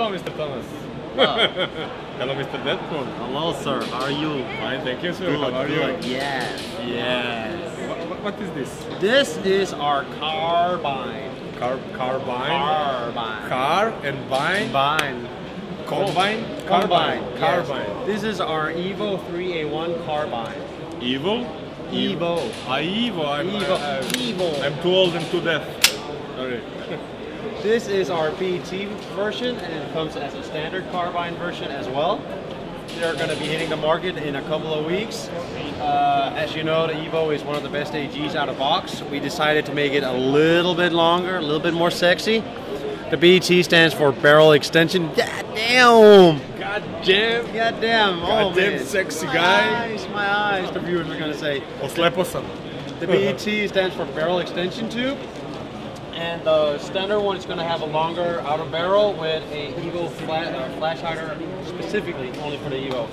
Hello, Mr. Thomas. Hello, Mr. Deadpool. Hello, sir. How are you? Fine, thank you, sir. Good, How are good. you? Yes, yes. What is this? This is our carbine. Carbine? Carbine. Car and vine? Combine. Combine? Combine. Carbine. Yes. This is our Evo 3A1 carbine. Evil? Evo. Evo. Evo. I'm too old and too deaf. Sorry. This is our BET version, and it comes as a standard carbine version as well. They're going to be hitting the market in a couple of weeks. As you know, the Evo is one of the best AGs out of box. We decided to make it a little bit longer, a little bit more sexy. The BET stands for barrel extension. God damn! Oh, man. Sexy guy. My eyes, the viewers are going to say. Oslepo sam. The BET stands for barrel extension tube. And the standard one is going to have a longer outer barrel with a Evo flash hider specifically only for the Evo.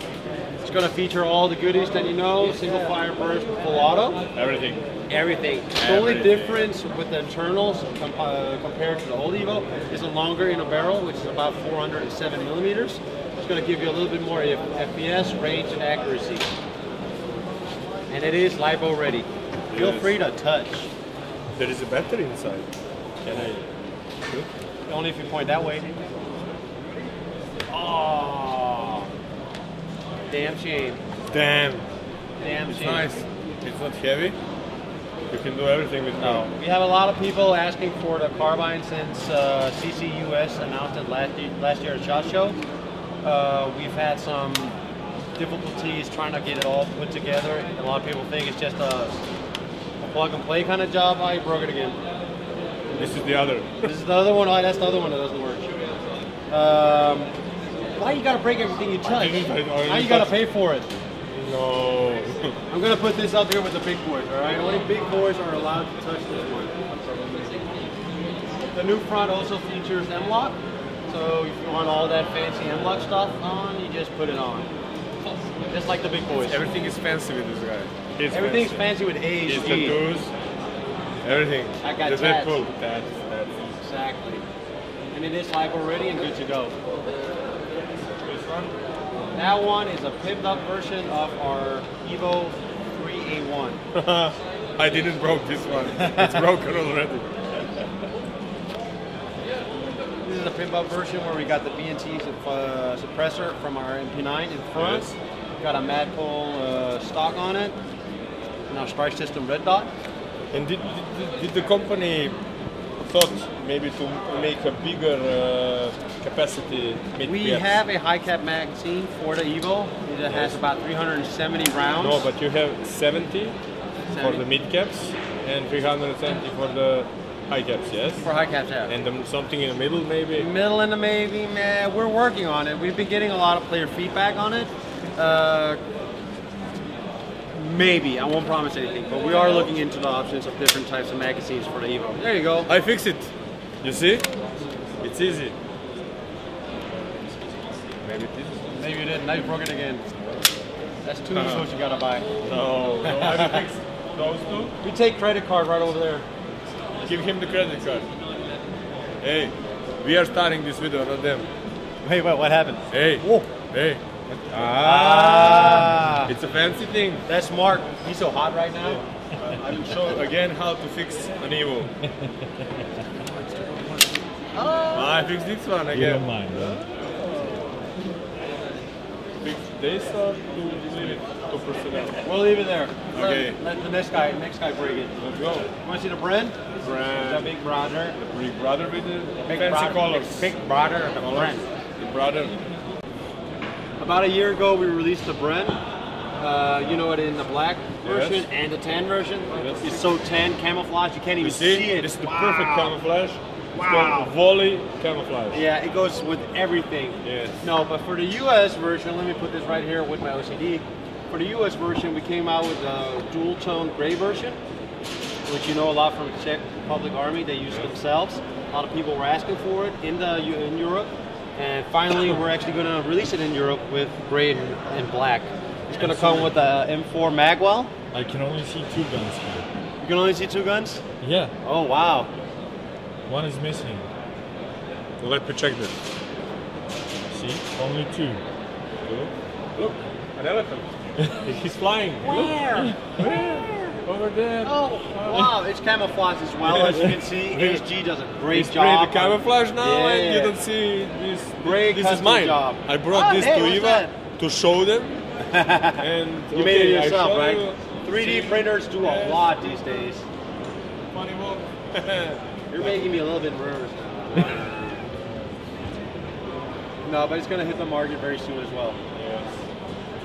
It's going to feature all the goodies that you know, single fire burst, full auto. Everything. The only difference with the internals compared to the old Evo is a longer inner barrel, which is about 407 millimeters. It's going to give you a little bit more FPS, range, and accuracy. And it is LiPo ready. Feel free to touch. There is a battery inside. Can I? Only if you point that way. Oh, damn shame. Damn. It's shame. Nice. It's not heavy. You can do everything with it. No. We have a lot of people asking for the carbine since CCUS announced it last year at SHOT Show. We've had some difficulties trying to get it all put together. A lot of people think it's just a plug and play kind of job. I broke it again. This is the other. This is the other one. Oh, that's the other one that doesn't work. Why you gotta break everything you touch? Now you gotta pay for it. No. I'm gonna put this up here with the big boys. All right, only big boys are allowed to touch this one. The new front also features M-Lock. So if you want all that fancy M-Lock stuff on, you just put it on. Just like the big boys. Everything is fancy with this guy. Everything's fancy with ASG. Tattoos. Everything. I got the tats. Deadpool. Tats. Exactly. And it is LiPo ready and good to go. This one? That one is a pimped up version of our Evo 3A1. I didn't broke this one. It's broken already. This is a pimped up version where we got the BNT suppressor from our MP9 in front. Yes. Got a Madpole stock on it. And our strike system red dot. And did the company thought maybe to make a bigger capacity mid-caps? We have a high cap magazine for the Evo. It has about 370 rounds. No, but you have 70 for the mid-caps and 370 for the high caps, yes? For high caps, yeah. And something in the middle, maybe? Middle and the maybe, man. We're working on it. We've been getting a lot of player feedback on it. Maybe, I won't promise anything, but we are looking into the options of different types of magazines for the Evo. There you go. I fixed it. You see? It's easy. Maybe it is. Maybe you didn't. Now you broke it again. That's two what you gotta buy. No, I fixed those two. We take credit card right over there. Give him the credit card. Hey, we are starting this video, not them. Wait, what happened? Hey, whoa. Hey. Ah! It's a fancy thing. That's Mark. He's so hot right now. I will show again how to fix an Evo. I fixed this one again. You don't mind, Fix this or leave it to personnel? We'll leave it there. Okay. Let the next guy break it. Let's go. You want to see the brand? The big brother. The big brother with the Big fancy brother. colors. Big brother. The brand. The brother. About a year ago, we released the Bren. You know it in the black version Yes. and the tan version. Yes. It's so tan camouflage you can't even You see? see it. This is the perfect camouflage. It's Wow. called volley camouflage. Yeah, it goes with everything. Yes. No, but for the US version, let me put this right here with my OCD. For the US version, we came out with a dual tone gray version, which you know a lot from the Czech Republic Army. They use it themselves. A lot of people were asking for it in Europe. And finally, we're actually going to release it in Europe with gray and black. It's going to come with a M4 magwell. I can only see 2 guns here. You can only see 2 guns? Yeah. Oh, wow. One is missing. Let me check this. see? Only two. Look, an elephant. He's flying. Where? Where? Over there. Oh, wow, it's camouflage as well, as you can see. ASG does a great It's job. the camouflage now, Yeah. and you don't see this. Great This is custom mine. job. I brought this hey, to what's Eva that? to show them. And You made it I yourself, show right? you. 3D See? printers do a Yes. lot these days. Funny walk. You're making me a little bit nervous now. No, but it's going to hit the market very soon as well. Yes.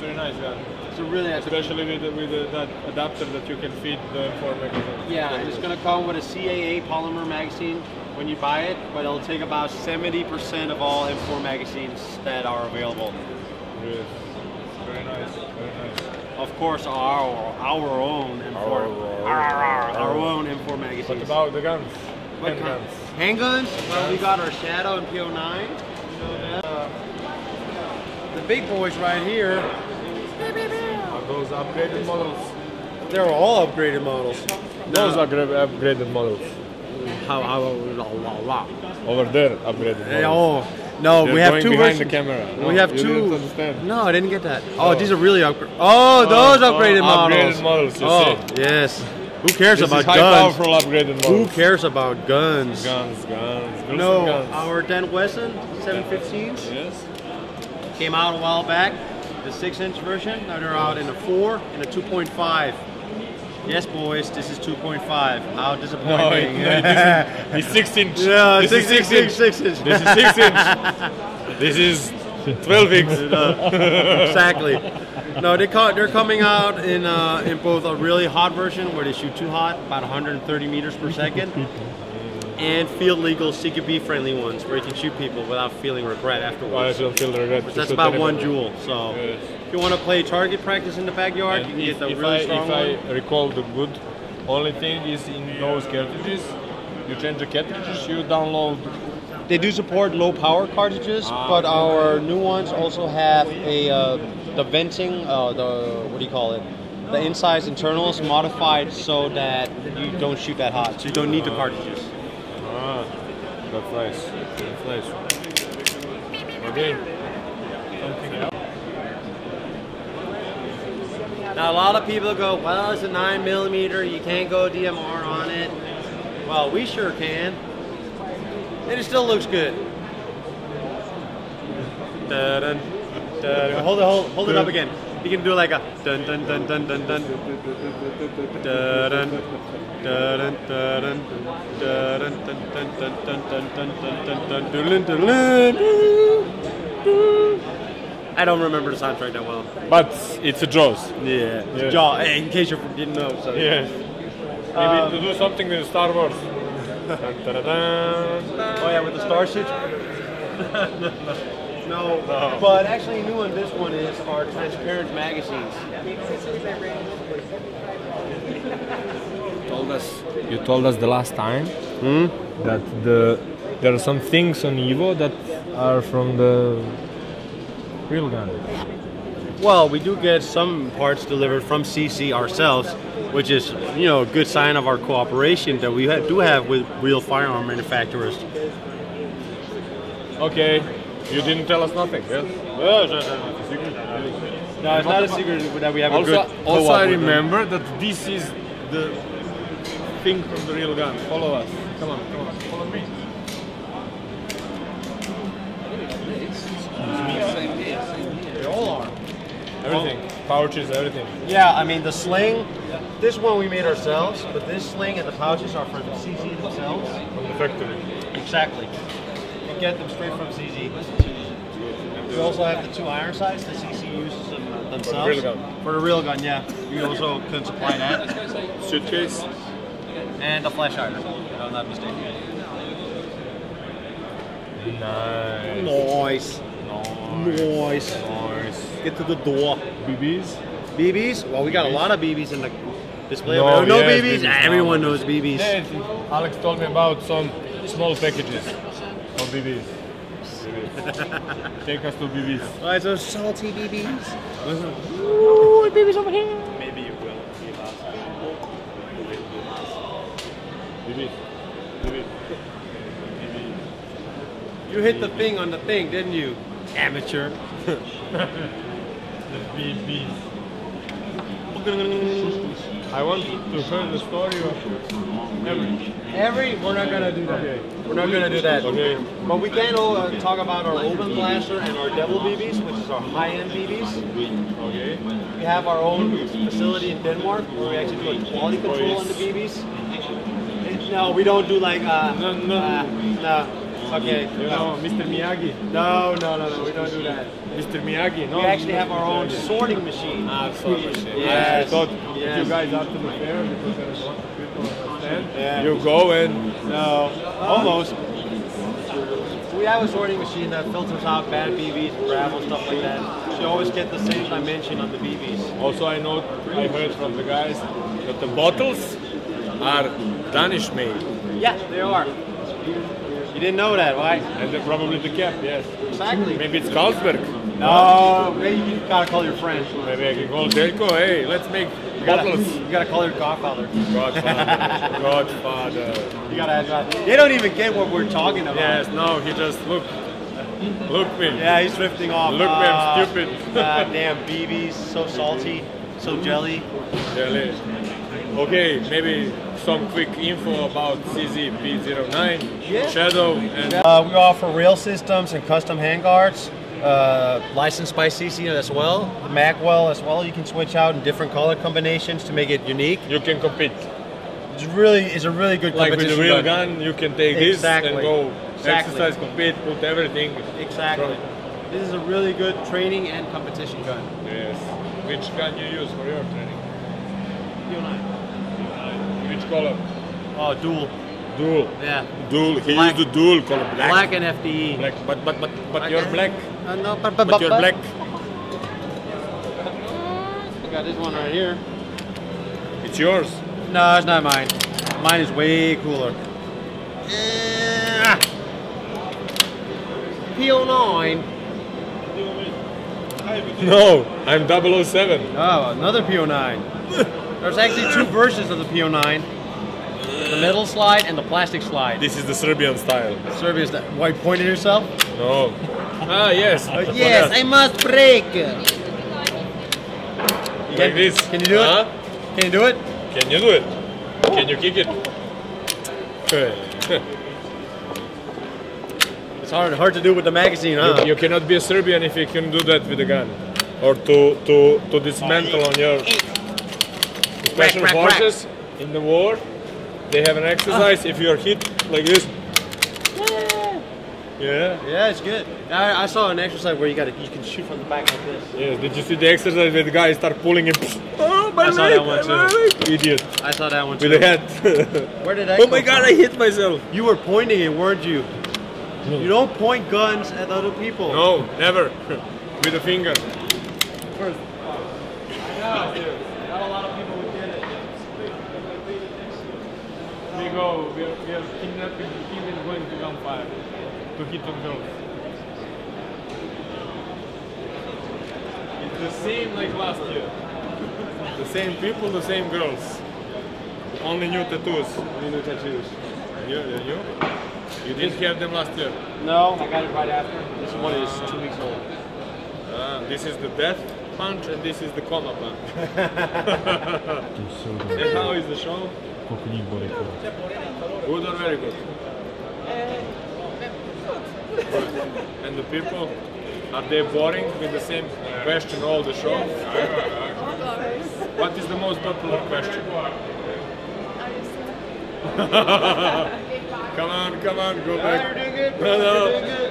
Very nice gun. It's a really nice. Especially with that adapter that you can feed the M4 magazine. Yeah, and it's going to come with a CAA polymer magazine when you buy it, but it'll take about 70% of all M4 magazines that are available. Yes. Very nice. Very nice. Of course, our own M4, our own M4 magazines. What about the guns? What Handguns. Handguns? Well, we got our Shadow and PO9. The big boys right here. Are those upgraded models? They're all upgraded models. Those are upgraded models. How Over there, upgraded models. oh no, They're we have going two behind versions. the camera. No, We have you two. didn't understand. No, I didn't get that. Oh, these are really upgraded. Oh, those upgraded models. Upgraded models, you oh, see. yes. Who cares This about is high guns? powerful upgraded Who models. cares about guns? Guns. No, Guns. our Dan Wesson 715s Yes. came out a while back. The 6-inch version. Now they're out in a 4 and a 2.5. Yes, boys, this is 2.5. How disappointing. It's 6 inch. Yeah, This is 6 inch. 6 inch. This is 6 inch. This is 12 inch. Exactly. No, they're coming out in both a really hot version where they shoot too hot, about 130 meters per second, and field legal CQB friendly ones where you can shoot people without feeling regret I afterwards. don't feel regret. to That's shoot about anybody. 1 joule. So Yes. if you want to play target practice in the backyard, you And can get the really strong if one. I recall the good, only thing is in those cartridges, you change the cartridges, you download. They do support low power cartridges, but our new ones also have the venting, what do you call it? The insides internals modified so that you don't shoot that hot, so you don't need the cartridges. That's nice. That's nice. Okay. Now a lot of people go, well, it's a 9mm, you can't go DMR on it. Well, we sure can. And it still looks good. Dun, dun. Hold it up again. You can do like a dun dun dun dun dun dun dun dun dun dun I don't remember the soundtrack that well. But it's a Jaws. Yeah. Yes. Jaw, in case you didn't know. So. Yes. Maybe to do something with Star Wars. Oh yeah, with the starship? No. But actually new on this one is our transparent magazines. You told us the last time that there are some things on Evo that are from the real gun. Well, we do get some parts delivered from CC ourselves, which is, you know, a good sign of our cooperation that we do have with real firearm manufacturers. Okay, you didn't tell us nothing, yes? No, it's not a secret that we have a good co-op Also, I with them. remember that this is the thing from the real gun. Follow us. Come on, follow me. They all are. Everything. Pouches, everything. Yeah, I mean the sling, this one we made ourselves, but this sling and the pouches are from CZ themselves. From the factory. Exactly. You get them straight from CZ. We also have the 2 iron sights that CC uses themselves. For the real gun. For the real gun, yeah. We also can supply that. Suitcase. And a flash hider, if I'm not mistaken. Nice. Nice. Nice. Get to the door. BBs? BBs? Well, we got a lot of BBs in the display. No, No yes, BBs? BBs. Everyone knows BBs. Yes, Alex told me about some small packages of BBs. Take us to BBs. Why is those salty BBs? Ooh, BBs over here. Maybe you will. BBs. BBs. You hit the thing on the thing, didn't you? Amateur. The BBs. I want to hear the story of Every, we're not gonna do that. Okay. We're not gonna do that. Okay. But we can talk about our open blaster and our Devil BBs, which is our high-end BBs. Okay. We have our own facility in Denmark where we actually do a quality control on the BBs. No, we don't do like no. Okay. You know, Mr. Miyagi. No, we don't do that. Mr. Miyagi, no. We actually have our own sorting machine. Sorting machine. Yes. I thought Yes. you guys after the fair, because there is a lot of people understand. Yeah. You go and No, almost. We have a sorting machine that filters out bad BBs, gravel, stuff like that. So you always get the same dimension on the BBs. also I heard from the guys that the bottles are Danish made. Yeah, they are. You didn't know that, right? And they're probably the cap, yes. Exactly. Maybe it's Carlsberg. No, maybe you gotta call your friend. Maybe I can call Delco, hey, let's make You bottles. gotta call your godfather. Godfather. Godfather. You gotta ask that. They don't even get what we're talking about. Yes, no, he just look me. Yeah, he's drifting off. Look me, I'm stupid. Damn BBs, so salty, so jelly. Really. Okay, maybe some quick info about CZ-P09, Yeah. Shadow, and We offer rail systems and custom handguards, licensed by CC as well. The Magwell as well. You can switch out in different color combinations to make it unique. you can compete. It's a really good Like with competition the real gun, you can take this Exactly. and go Exactly. exercise, compete, put everything. Exactly. This is a really good training and competition gun. Yes. Which gun you use for your training? Which color? Oh, dual. Dual. Yeah. Dual. He Black. used the dual color. Black. Black and FDE. Black. But you're black. No, But you're black. I got this one right here. It's yours. No, it's not mine. Mine is way cooler. PO9. No, I'm 007. Oh, another PO9. There's actually two versions of the PO9. The metal slide and the plastic slide. This is the Serbian style. Serbia's that. Why, pointing yourself? No. Ah, yes. Yes, I must break. Like this. Can you do it? Huh? Can you do it? Can you do it? Can you kick it? It's hard to do with the magazine, huh? You cannot be a Serbian if you can do that with a gun. Or to dismantle on your special crack, forces in the war. They have an exercise if you're hit like this. Yeah. Yeah, it's good. I saw an exercise where you can shoot from the back like this. Yes. Did you see the exercise where the guy start pulling it? Oh my I saw leg, that one my too. leg. Idiot. I saw that one too. With the head. Where did I Oh come my god! from? I hit myself. You were pointing it, weren't you? You don't point guns at other people. No, never. With a finger. First. Not a lot of people would get it. We are kidnapping even going to gunfire to hit on girls. It's the same like last year. The same people, the same girls. Only new tattoos. Only new tattoos. You didn't have them last year. No, I got it right after. This one is 2 weeks old. This is the death punch and this is the coma punch. And how is the show? Good or very good? And the people, are they boring with the same question all the show? What is the most popular question? Come on, go back. You're doing good.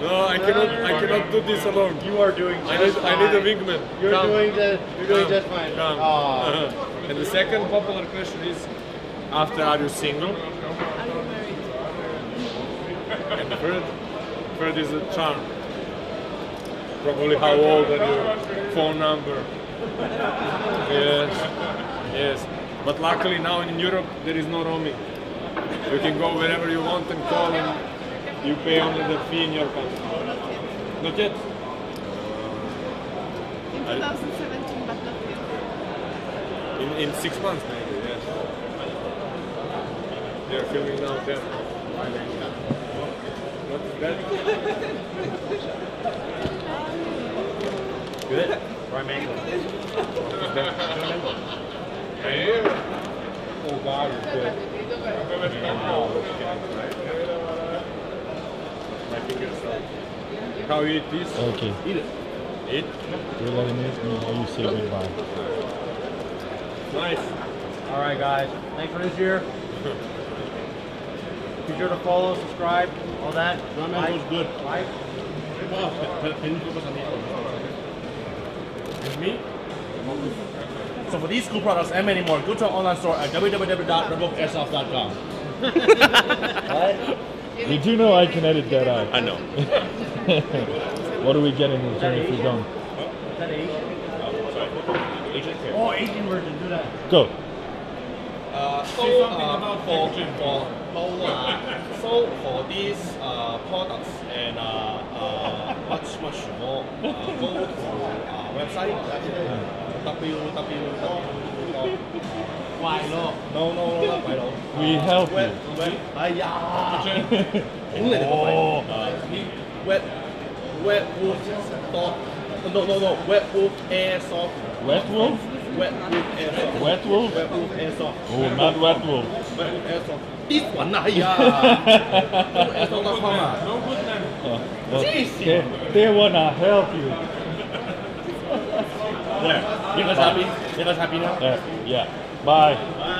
No, I cannot do this alone. You are doing I just need a fine. wingman. You're Come. doing just fine. Come. Aw. And the second popular question is, after are you single? And the third is a charm. Probably how old and your phone number. Yes. But luckily now in Europe there is no roaming. You can go wherever you want and call and you pay only the fee in your country. Not yet? In 2017, but not yet. In 6 months maybe, yes. They are filming now there. What is that? I make them. Oh God, it's good. My fingers start. How you eat this? Okay. Eat it. Eat. You're letting me or you say goodbye. Nice. All right, guys. Thanks for this year. Be sure to follow, subscribe, all that. Ramen was good. Like. Can you focus on me? With me? So for these cool products and many more, go to our online store at www.rebelairsoft.com. You do know I can edit that out. I know. What do we get in return if we don't? Is that Asian? Oh, Asian version, do that. Go. So for these products and much more, go to website www. No, not Wilo. We help you. Wetwolf. No. Wetwolf Airsoft. Wet wolf? Wetwolf Airsoft. Wet wolf? Wetwolf Airsoft. Oh, not wet wolf. Wetwolf Airsoft. This one, Airsoft.com. They wanna help you. There. You guys happy? You guys happy now? Yeah. Bye. Bye.